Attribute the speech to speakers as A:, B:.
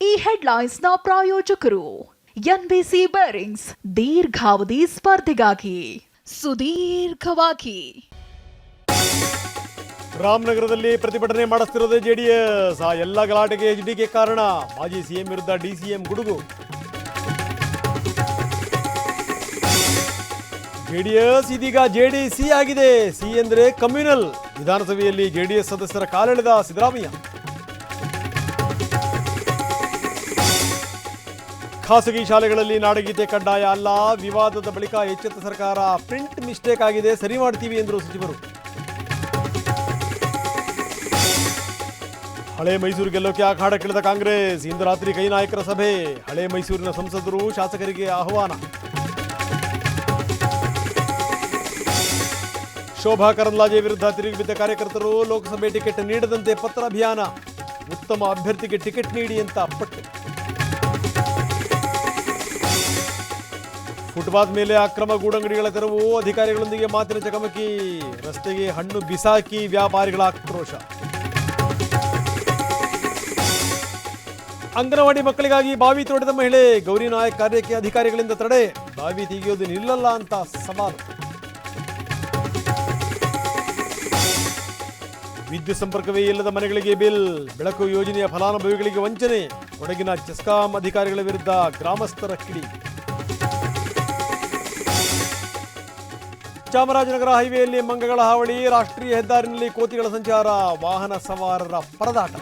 A: ಈ ಹೆಡ್ಲೈನ್ಸ್ನ ಪ್ರಾಯೋಜಕರು NBC bearings ದೀರ್ಘಾವಧಿ ಸ್ಪರ್ಧೆಗಾಗಿ ಸುದೀರ್ಘವಾಗಿ.
B: ರಾಮನಗರದಲ್ಲಿ ಪ್ರತಿಭಟನೆ ಮಾಡಿಸ್ತಿರೋದೇ ಜೆಡಿಎಸ್. ಆ ಎಲ್ಲ ಗಲಾಟೆಗೆ ಎಚ್ಡಿಕೆ ಕಾರಣ. ಮಾಜಿ ಸಿಎಂ ವಿರುದ್ಧ ಡಿಸಿಎಂ ಗುಡುಗು. ಜೆಡಿಎಸ್ ಇದೀಗ ಜೆಡಿಸಿ ಆಗಿದೆ. ಸಿ ಎಂದ್ರೆ ಕಮ್ಯುನಲ್. ವಿಧಾನಸಭೆಯಲ್ಲಿ ಜೆಡಿಎಸ್ ಸದಸ್ಯರ ಕಾಲೆಳೆದ ಸಿದ್ದರಾಮಯ್ಯ. ಖಾಸಗಿ ಶಾಲೆಗಳಲ್ಲಿ ನಾಡಗೀತೆ ಕಡ್ಡಾಯ ಅಲ್ಲ. ವಿವಾದದ ಬಳಿಕ ಎಚ್ಚೆತ್ತ ಸರ್ಕಾರ. ಪ್ರಿಂಟ್ ಮಿಸ್ಟೇಕ್ ಆಗಿದೆ, ಸರಿ ಮಾಡ್ತೀವಿ ಎಂದರು ಸಚಿವರು. ಹಳೆ ಮೈಸೂರು ಗೆಲ್ಲೋಕೆ ಅಖಾಡಕ್ಕಿಳಿದ ಕಾಂಗ್ರೆಸ್. ಇಂದು ರಾತ್ರಿ ಕೈ ನಾಯಕರ ಸಭೆ. ಹಳೆ ಮೈಸೂರಿನ ಸಂಸದರು ಶಾಸಕರಿಗೆ ಆಹ್ವಾನ. ಶೋಭಾ ಕರಂದ್ಲಾಜೆ ವಿರುದ್ಧ ತಿರುಗಿಬಿದ್ದ ಕಾರ್ಯಕರ್ತರು. ಲೋಕಸಭೆ ಟಿಕೆಟ್ ನೀಡದಂತೆ ಪತ್ರ ಅಭಿಯಾನ. ಉತ್ತಮ ಅಭ್ಯರ್ಥಿಗೆ ಟಿಕೆಟ್ ನೀಡಿ ಅಂತ ಪಟ್ಟು. ಫುಟ್ಪಾತ್ ಮೇಲೆ ಅಕ್ರಮ ಗೂಡಂಗಡಿಗಳ ತೆರವು. ಅಧಿಕಾರಿಗಳೊಂದಿಗೆ ಮಾತಿನ ಚಕಮಕಿ. ರಸ್ತೆಗೆ ಹಣ್ಣು ಬಿಸಾಕಿ ವ್ಯಾಪಾರಿಗಳ ಆಕ್ರೋಶ. ಅಂಗನವಾಡಿ ಮಕ್ಕಳಿಗಾಗಿ ಬಾವಿ ತೋಡಿದ ಮಹಿಳೆ. ಗೌರಿ ನಾಯಕ್ ಕಾರ್ಯಕ್ಕೆ ಅಧಿಕಾರಿಗಳಿಂದ ತಡೆ. ಬಾವಿ ತೆಗೆಯೋದು ನಿಲ್ಲಲ್ಲ ಅಂತ ಸವಾಲು. ವಿದ್ಯುತ್ ಸಂಪರ್ಕವೇ ಇಲ್ಲದ ಮನೆಗಳಿಗೆ ಬಿಲ್. ಬೆಳಕು ಯೋಜನೆಯ ಫಲಾನುಭವಿಗಳಿಗೆ ವಂಚನೆ. ಕೊಡಗಿನ ಚೆಸ್ಕಾಂ ಅಧಿಕಾರಿಗಳ ವಿರುದ್ಧ ಗ್ರಾಮಸ್ಥರ ಕಿಡಿ. ಚಾಮರಾಜನಗರ ಹೈವೇಯಲ್ಲಿ ಮಂಗಗಳ ಹಾವಳಿ. ರಾಷ್ಟ್ರೀಯ ಹೆದ್ದಾರಿನಲ್ಲಿ ಕೋತಿಗಳ ಸಂಚಾರ. ವಾಹನ ಸವಾರರ ಪರದಾಟ.